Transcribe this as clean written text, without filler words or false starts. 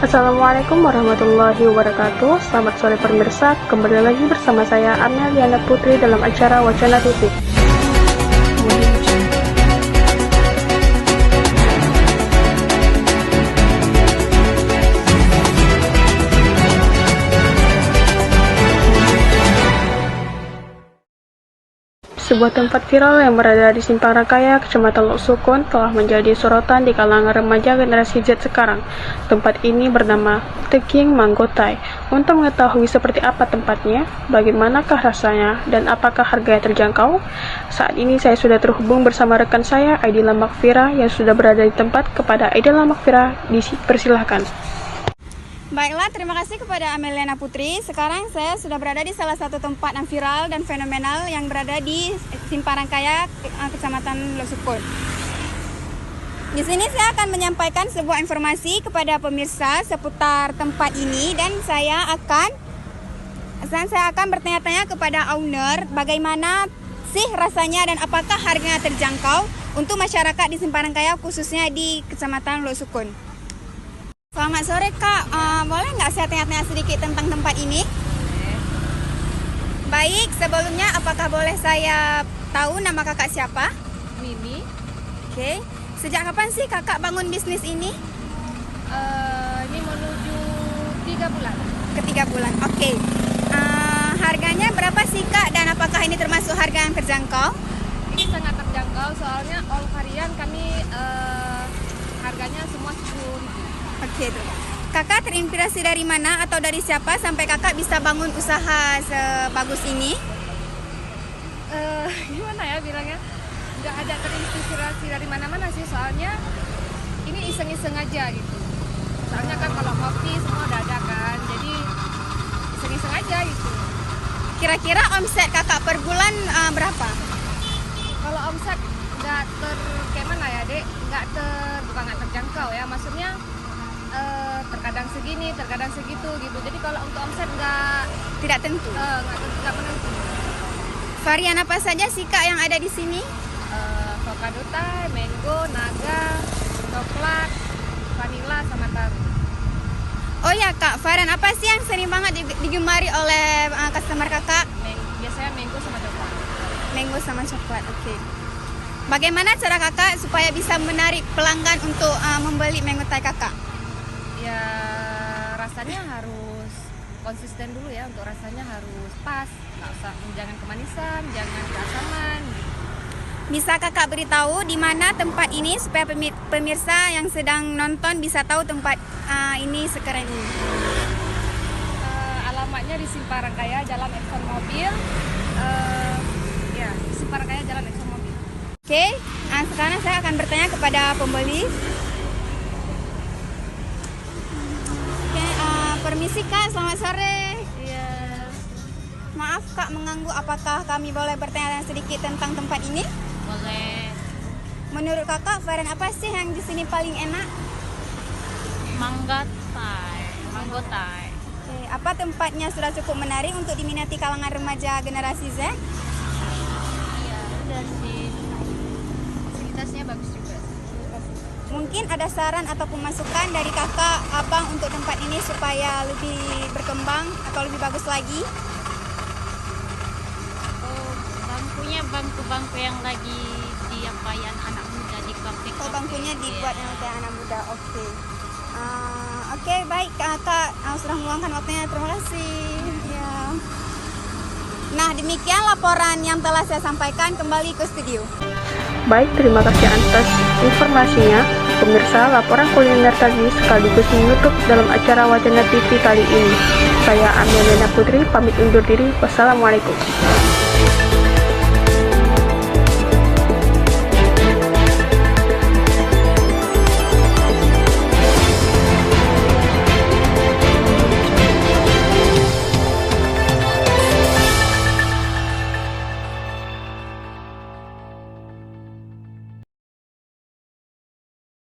Assalamualaikum warahmatullahi wabarakatuh. Selamat sore pemirsa, kembali lagi bersama saya Amelia Putri dalam acara Wacana TV. Sebuah tempat viral yang berada di Simpang Rangkaya, Kecamatan Lok Sukun, telah menjadi sorotan di kalangan remaja generasi Z sekarang. Tempat ini bernama The King Mango Thai. Untuk mengetahui seperti apa tempatnya, bagaimanakah rasanya, dan apakah harganya terjangkau, saat ini saya sudah terhubung bersama rekan saya, Aidila Makfira, yang sudah berada di tempat. Kepada Aidila Makfira, dipersilahkan. Baiklah, terima kasih kepada Amelia Putri. Sekarang saya sudah berada di salah satu tempat yang viral dan fenomenal yang berada di Simpang Rangkaya, Kecamatan Lok Sukun. Di sini saya akan menyampaikan sebuah informasi kepada pemirsa seputar tempat ini, dan saya akan bertanya-tanya kepada owner bagaimana sih rasanya dan apakah harganya terjangkau untuk masyarakat di Simpang Rangkaya, khususnya di Kecamatan Lok Sukun. Selamat sore Kak, boleh nggak saya tanya-tanya sedikit tentang tempat ini? Baik, sebelumnya apakah boleh saya tahu nama kakak siapa? Mimi. Oke, sejak kapan sih kakak bangun bisnis ini? Ini menuju 3 bulan. Ke 3 bulan, oke. Harganya berapa sih Kak, dan apakah ini termasuk harga yang terjangkau? Ini sangat terjangkau, soalnya all varian kami harganya semua 10.000. Oke, kakak terinspirasi dari mana atau dari siapa sampai kakak bisa bangun usaha sebagus ini? Gimana ya bilangnya? Nggak ada terinspirasi dari mana-mana sih, soalnya ini iseng-iseng aja gitu. Soalnya kan kalau kopi semua udah ada kan, jadi iseng-iseng aja gitu. Kira-kira omset kakak per bulan berapa? Kalau omset kayak mana ya dek? Bukan nggak terjangkau ya, maksudnya terkadang segini, terkadang segitu gitu. Jadi kalau untuk omset Tidak tentu. nggak menentu. Varian apa saja sih Kak yang ada di sini? Avocado Thai, mango, naga, coklat, vanilla, sama taru. Oh ya Kak, varian apa sih yang sering banget digemari oleh customer kakak? Biasanya mango sama coklat. Mango sama coklat, oke. Bagaimana cara kakak supaya bisa menarik pelanggan untuk membeli mango Thai kakak? Ya rasanya harus konsisten dulu ya, untuk rasanya harus pas, jangan kemanisan, jangan keasaman. Bisa kakak beritahu di mana tempat ini supaya pemirsa yang sedang nonton bisa tahu tempat ini sekeren ini? Alamatnya di Simpang Rangkaya, Jalan Exxon Mobil. Ya, Simpang Rangkaya, Jalan Exxon Mobil. Oke, sekarang saya akan bertanya kepada pembeli. Permisi Kak, selamat sore. Iya. Maaf Kak mengganggu, apakah kami boleh bertanya sedikit tentang tempat ini? Boleh. Menurut kakak varian apa sih yang di sini paling enak? Mango Thai. Oke, apa tempatnya sudah cukup menarik untuk diminati kalangan remaja generasi Z? Iya, udah sih. Fasilitasnya bagus juga. Mungkin ada saran ataupun masukan dari kakak abang untuk tempat ini supaya lebih berkembang atau lebih bagus lagi? Oh, bangkunya bangku-bangku yang lagi diapain anak muda di kafe. Oh, bangkunya dibuat yang kayak anak muda, oke. Oke, baik kakak sudah meluangkan waktunya, terima kasih. Ya. Nah, demikian laporan yang telah saya sampaikan, kembali ke studio. Baik, terima kasih atas informasinya. Pemirsa, laporan kuliner tadi sekaligus menutup dalam acara Wacana TV kali ini. Saya Amelia Putri, pamit undur diri. Wassalamualaikum.